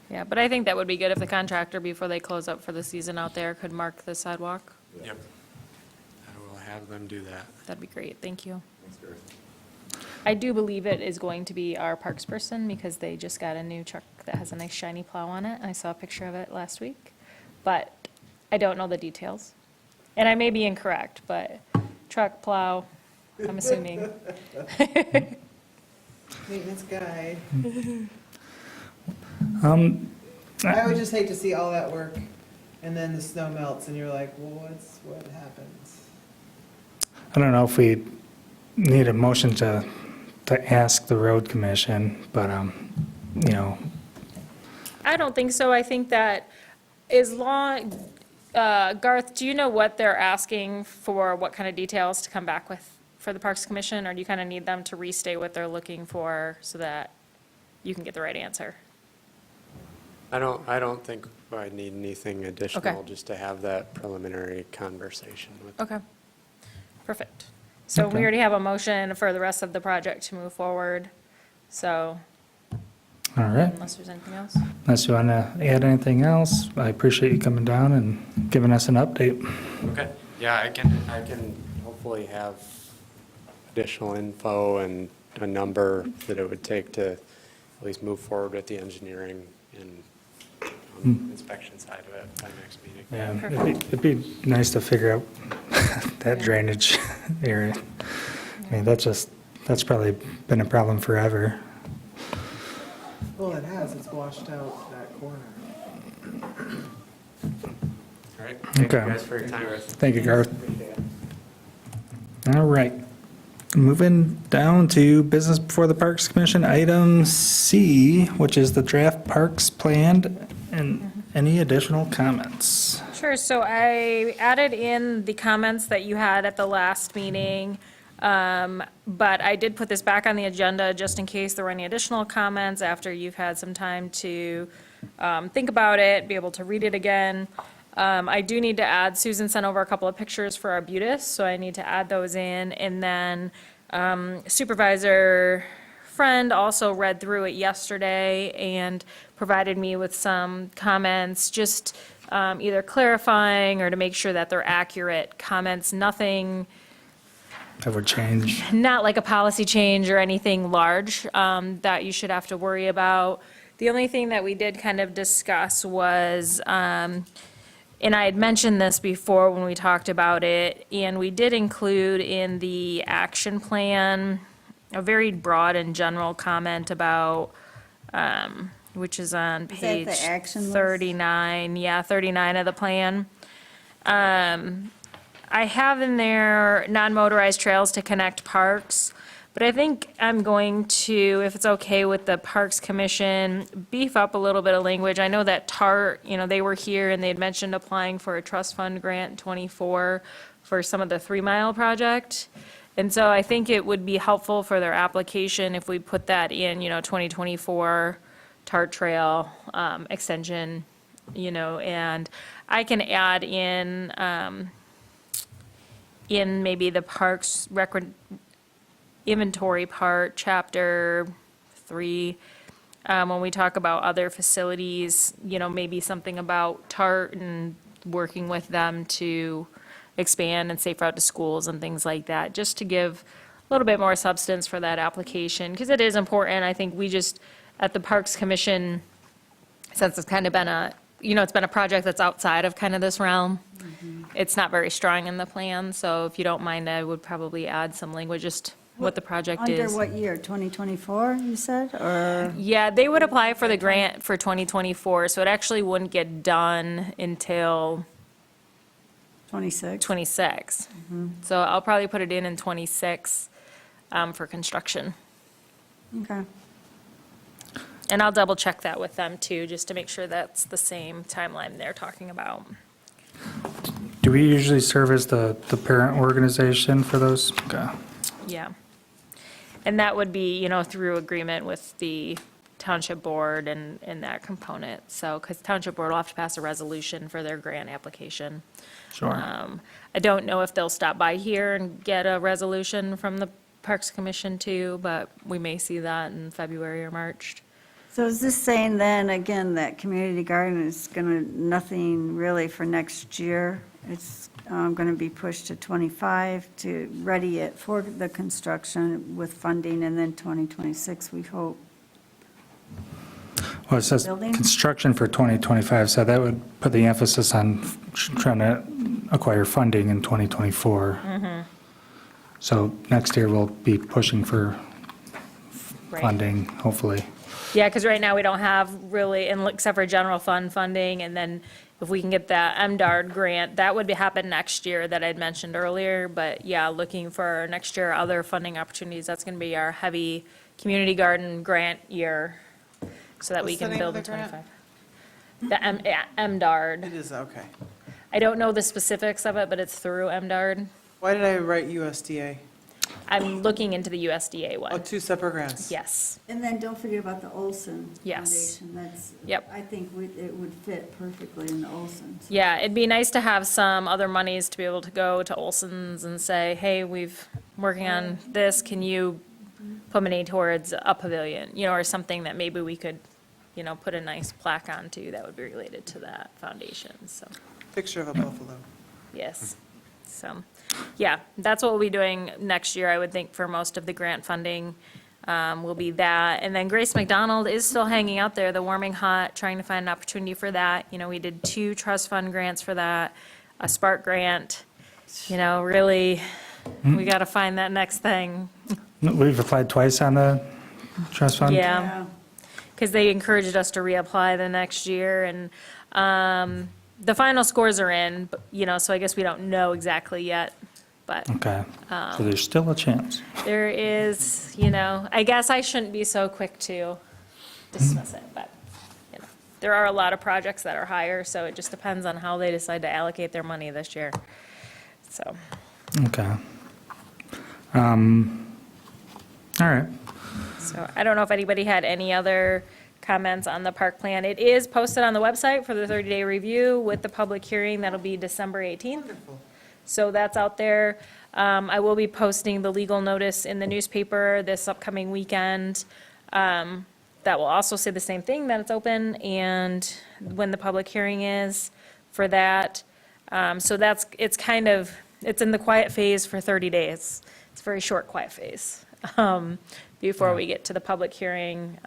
Speaker 4: Yeah, but I think that would be good if the contractor, before they close up for the season out there, could mark the sidewalk.
Speaker 6: Yep. I will have them do that.
Speaker 4: That'd be great, thank you.
Speaker 5: Thanks, Garth.
Speaker 4: I do believe it is going to be our parks person, because they just got a new truck that has a nice shiny plow on it. I saw a picture of it last week, but I don't know the details. And I may be incorrect, but truck, plow, I'm assuming.
Speaker 2: Maintenance guy.
Speaker 1: I
Speaker 2: would just hate to see all that work, and then the snow melts, and you're like, well, what happens?
Speaker 1: don't know if we need a motion to ask the road commission, but,
Speaker 4: I don't think so. I think that as long, Garth, do you know what they're asking for, what kind of details to come back with for the Parks Commission? Or do you kind of need them to restate what they're looking for so that you can get the right answer?
Speaker 6: I don't think I need anything additional,
Speaker 4: Okay.
Speaker 6: just to have that preliminary conversation with them.
Speaker 4: Okay, perfect. So we
Speaker 1: Okay.
Speaker 4: already have a motion for the rest of the project to move forward, so
Speaker 1: all right.
Speaker 4: unless there's anything else.
Speaker 1: Unless you want to add anything else, I appreciate you coming down and giving us an update.
Speaker 6: Okay, yeah, I can hopefully have additional info and a number that it would take to at least move forward with the engineering and inspection side of it by next meeting.
Speaker 1: Yeah, it'd be nice to figure out that drainage area. I mean, that's probably been a problem forever.
Speaker 2: Well, it has, it's washed out that corner.
Speaker 6: All right, thank you
Speaker 1: Okay.
Speaker 6: guys for your time.
Speaker 1: Thank you, Garth.
Speaker 6: Appreciate it.
Speaker 1: All right. Moving down to business before the Parks Commission, item C, which is the draft parks planned, and any additional comments?
Speaker 4: Sure, so I added in the comments that you had at the last meeting, but I did put this back on the agenda just in case there were any additional comments after you've had some time to think about it, be able to read it again. I do need to add, Susan sent over a couple of pictures for Arbutus, so I need to add those in. And then Supervisor Friend also read through it yesterday and provided me with some comments, just either clarifying or to make sure that they're accurate comments, nothing,
Speaker 1: That would change.
Speaker 4: not like a policy change or anything large that you should have to worry about. The only thing that we did kind of discuss was, and I had mentioned this before when we talked about it, and we did include in the action plan a very broad and general comment about, which is on
Speaker 3: Is that the
Speaker 4: page
Speaker 3: action list?
Speaker 4: 39, yeah, 39 of the plan. I have in there non-motorized trails to connect parks, but I think I'm going to, if it's okay with the Parks Commission, beef up a little bit of language. I know that TART, they were here and they had mentioned applying for a trust fund grant in '24 for some of the 3 Mile project. And so I think it would be helpful for their application if we put that in, 2024 TART Trail extension, and I can add in maybe the parks record inventory part, chapter 3, when we talk about other facilities, maybe something about TART and working with them to expand and safe route to schools and things like that, just to give a little bit more substance for that application, because it is important. I think we just, at the Parks Commission, since it's kind of been it's been a project that's outside of kind of this realm, it's not very strong in the plan, so if you don't mind, I would probably add some language, just what the project is.
Speaker 3: Under what year, 2024, you said, or?
Speaker 4: Yeah, they would apply for the grant for 2024, so it actually wouldn't get done until
Speaker 3: 26?
Speaker 4: 26. So I'll probably put it in 26 for construction.
Speaker 3: Okay.
Speaker 4: And I'll double check that with them too, just to make sure that's the same timeline they're talking about.
Speaker 1: Do we usually serve as the parent organization for those? Okay.
Speaker 4: Yeah. And that would be, through agreement with the township board and that component. So, because township board will have to pass a resolution for their grant application.
Speaker 1: Sure.
Speaker 4: I don't know if they'll stop by here and get a resolution from the Parks Commission too, but we may see that in February or March.
Speaker 3: So is this saying then, again, that community garden is nothing really for next year? It's going to be pushed to 25 to ready it for the construction with funding, and then 2026, we hope.
Speaker 1: Well, it says
Speaker 3: Building?
Speaker 1: construction for 2025, so that would put the emphasis on trying to acquire funding in 2024. So next year, we'll be pushing for
Speaker 4: Right.
Speaker 1: funding, hopefully.
Speaker 4: Yeah, because right now we don't have really, except for general fund funding, and then if we can get that MDARD grant, that would happen next year that I'd mentioned earlier. But yeah, looking for next year, other funding opportunities, that's going to be our heavy community garden grant year, so that we
Speaker 2: What's the
Speaker 4: can
Speaker 2: name of
Speaker 4: build in
Speaker 2: the grant?
Speaker 4: 25. The MDARD.
Speaker 2: It is, okay.
Speaker 4: I don't know the specifics of it, but it's through MDARD.
Speaker 2: Why did I write USDA?
Speaker 4: I'm looking into the USDA
Speaker 2: Oh,
Speaker 4: one.
Speaker 2: 2 separate grants?
Speaker 4: Yes.
Speaker 3: And then don't forget about the Olson
Speaker 4: Yes.
Speaker 3: Foundation. That's,
Speaker 4: Yep.
Speaker 3: I think it would fit perfectly in the Olsons.
Speaker 4: Yeah, it'd be nice to have some other monies to be able to go to Olson's and say, hey, we've working on this, can you put money towards a pavilion, or something that maybe we could, put a nice plaque onto that would be related to that foundation, so,
Speaker 2: Picture of a buffalo.
Speaker 4: yes. So, yeah, that's what we'll be doing next year, I would think, for most of the grant funding, will be that. And then Grace McDonald is still hanging out there, the Warming Hot, trying to find an opportunity for that. We did 2 trust fund grants for that, a Spark grant. Really, we got to find that next thing.
Speaker 1: We've applied twice on the trust fund?
Speaker 4: Yeah. because they encouraged us to reapply the next year, and the final scores are in, but, so I guess we don't know exactly yet, but
Speaker 1: Okay, so there's still a chance.
Speaker 4: there is, I guess I shouldn't be so quick to dismiss it, but, there are a lot of projects that are higher, so it just depends on how they decide to allocate their money this year, so.
Speaker 1: Okay. All right.
Speaker 4: So I don't know if anybody had any other comments on the park plan. It is posted on the website for the 30-day review with the public hearing. That'll be December 18th.
Speaker 2: Wonderful.
Speaker 4: So that's out there. I will be posting the legal notice in the newspaper this upcoming weekend. That will also say the same thing, that it's open, and when the public hearing is for that. So it's in the quiet phase for 30 days. It's a very short quiet phase before we get to the public hearing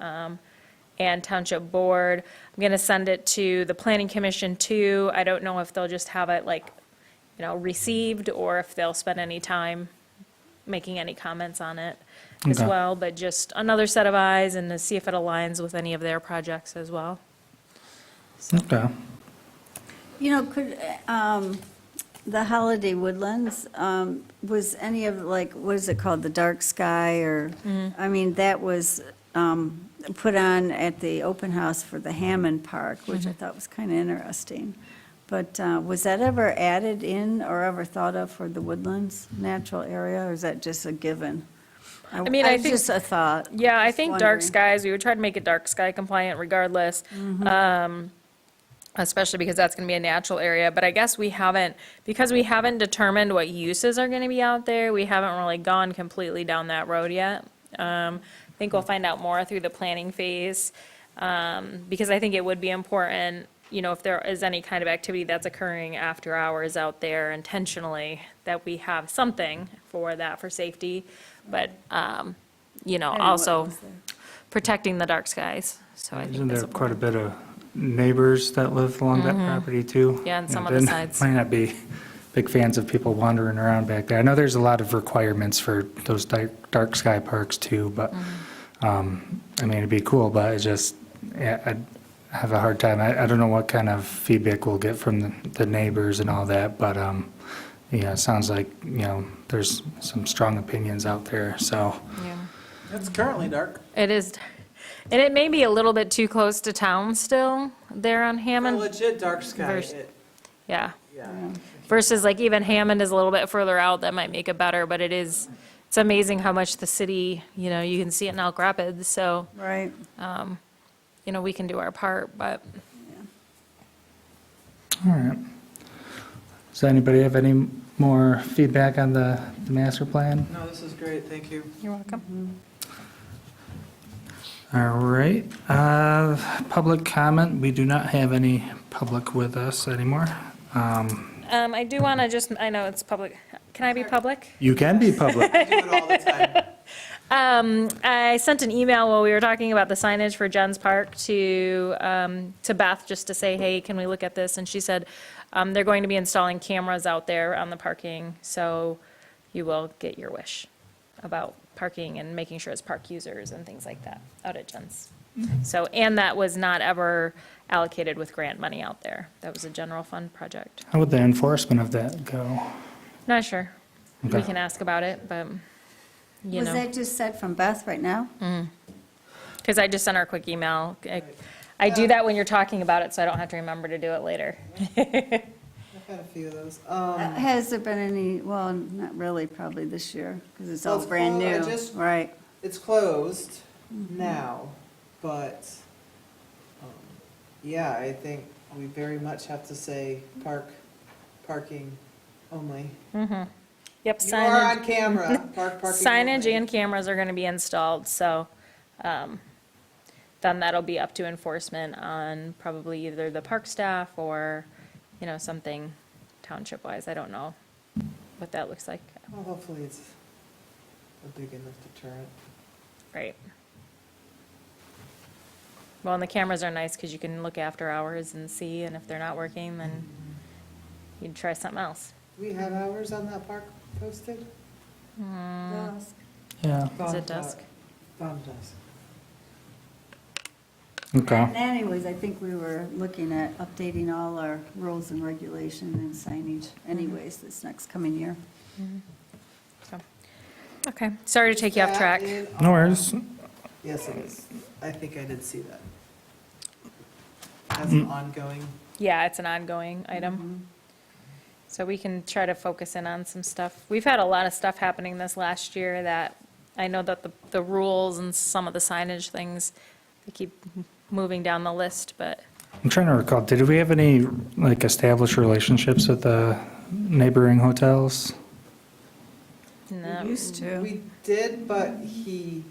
Speaker 4: and township board. I'm going to send it to the planning commission too. I don't know if they'll just have it received, or if they'll spend any time making any comments on it as
Speaker 1: Okay.
Speaker 4: well, but just another set of eyes and to see if it aligns with any of their projects as well.
Speaker 1: Okay.
Speaker 3: Could, the Holiday Woodlands, was any of, what is it called, the Dark Sky, or, I mean, that was put on at the open house for the Hammond Park, which I thought was kind of interesting. But was that ever added in or ever thought of for the Woodlands natural area, or is that just a given?
Speaker 4: I mean, I think-
Speaker 3: Just a thought.
Speaker 4: Yeah, I
Speaker 3: Just
Speaker 4: think dark
Speaker 3: wondering.
Speaker 4: skies, we would try to make it dark sky compliant regardless, especially because that's going to be a natural area. But I guess because we haven't determined what uses are going to be out there, we haven't really gone completely down that road yet. I think we'll find out more through the planning phase, because I think it would be important, if there is any kind of activity that's occurring after hours out there intentionally, that we have something for that for safety. But,
Speaker 3: I didn't know what
Speaker 4: also
Speaker 3: was there.
Speaker 4: protecting the dark skies, so I
Speaker 1: Isn't
Speaker 4: think
Speaker 1: there
Speaker 4: that's
Speaker 1: quite a
Speaker 4: important.
Speaker 1: bit of neighbors that live along that property too?
Speaker 4: Yeah, and some
Speaker 1: And
Speaker 4: of the
Speaker 1: they
Speaker 4: sides.
Speaker 1: Might not be big fans of people wandering around back there. I know there's a lot of requirements for those dark sky parks too, but, I mean, it'd be cool, but it just, yeah, I'd have a hard time. I don't know what kind of feedback we'll get from the neighbors and all that, but, yeah, it sounds like, there's some strong opinions out there, so.
Speaker 4: Yeah.
Speaker 2: It's currently dark.
Speaker 4: It is, and it may be a little bit too close to town still, there on
Speaker 2: A
Speaker 4: Hammond,
Speaker 2: legit dark sky.
Speaker 4: Vers- yeah.
Speaker 2: Yeah.
Speaker 4: Versus even Hammond is a little bit further out, that might make it better, but it's amazing how much the city, you can see it in Elk Rapids, so,
Speaker 3: Right.
Speaker 4: we can do our part, but.
Speaker 1: All right. Does anybody have any more feedback on the master plan?
Speaker 2: No, this is great, thank you.
Speaker 4: You're welcome.
Speaker 1: All right. Public comment, we do not have any public with us anymore.
Speaker 4: I do want to I know it's public, can I be public?
Speaker 1: You can be public.
Speaker 2: I do it all the time.
Speaker 4: I sent an email while we were talking about the signage for Jen's Park to Beth, just to say, hey, can we look at this? And she said, they're going to be installing cameras out there on the parking, so you will get your wish about parking and making sure it's park users and things like that out at Jen's. So, and that was not ever allocated with grant money out there. That was a general fund project.
Speaker 1: How would the enforcement of that go?
Speaker 4: Not sure. We
Speaker 1: Okay.
Speaker 4: can ask about it, but,
Speaker 3: Was that just said from Beth right now?
Speaker 4: because I just sent her a quick email. I do that when you're talking about it, so I don't have to remember to do it later.
Speaker 2: I've had a few of those.
Speaker 3: Has there been any, well, not really, probably this year, because it's
Speaker 2: Well,
Speaker 3: all
Speaker 2: it's
Speaker 3: brand
Speaker 2: clo- I
Speaker 3: new.
Speaker 2: just-
Speaker 3: Right.
Speaker 2: It's closed now, but, yeah, I think we very much have to say parking only.
Speaker 4: Yep,
Speaker 2: You are on
Speaker 4: signage,
Speaker 2: camera, parking
Speaker 4: signage
Speaker 2: only.
Speaker 4: and cameras are gonna be installed, so, then that'll be up to enforcement on probably either the park staff or, something township-wise. I don't know what that looks like,
Speaker 2: Well, hopefully it's a big enough deterrent.
Speaker 4: right? Well, and the cameras are nice, because you can look after hours and see, and if they're not working, then you'd try something else.
Speaker 2: Do we have hours on that park posted?
Speaker 3: Dusk.
Speaker 1: Yeah.
Speaker 4: Is it dusk?
Speaker 2: Bomb dusk.
Speaker 1: Okay.
Speaker 3: And anyways, I think we were looking at updating all our rules and regulations and signage anyways this next coming year.
Speaker 4: So, okay, sorry to take you off track.
Speaker 2: Is that in
Speaker 1: No
Speaker 2: our-
Speaker 1: worries.
Speaker 2: Yes, it is. I think I did see that. As an ongoing,
Speaker 4: Yeah, it's an ongoing item. So we can try to focus in on some stuff. We've had a lot of stuff happening this last year that I know that the rules and some of the signage things, they keep moving down the list, but
Speaker 1: I'm trying to recall, did we have any, like, established relationships with the neighboring hotels?
Speaker 4: no.
Speaker 3: We used to.
Speaker 2: we did, but he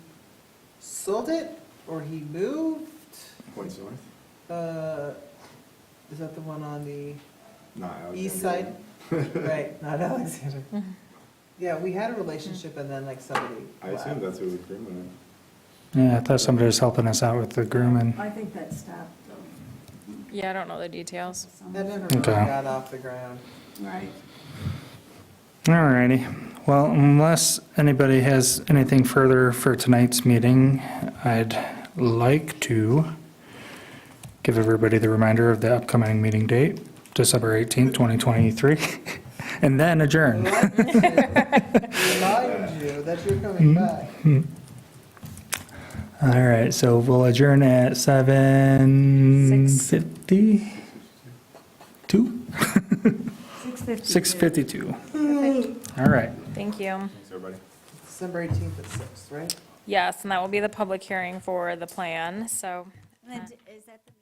Speaker 2: sold it or he moved.
Speaker 5: Points north?
Speaker 2: Is that the one on the
Speaker 5: Not
Speaker 2: east side? Right, not Alexander. Yeah, we had a relationship and then like somebody.
Speaker 5: I assume that's who was grooming it.
Speaker 1: Yeah, I thought somebody was helping us out with the grooming.
Speaker 3: I think that stopped though.
Speaker 4: Yeah, I don't know the details.
Speaker 2: That never really
Speaker 1: Okay.
Speaker 2: got off the ground.
Speaker 3: Right.
Speaker 1: Alrighty. Well, unless anybody has anything further for tonight's meeting, I'd like to give everybody the reminder of the upcoming meeting date, December 18th, 2023, and then adjourn.
Speaker 2: Remind you that you're coming back.
Speaker 1: All right, so we'll adjourn at 7:52? 6:52. All right.
Speaker 4: Thank you.
Speaker 5: Thanks, everybody.
Speaker 2: December 18th at 6, right?
Speaker 4: Yes, and that will be the public hearing for the plan, so.
Speaker 3: And then, is that the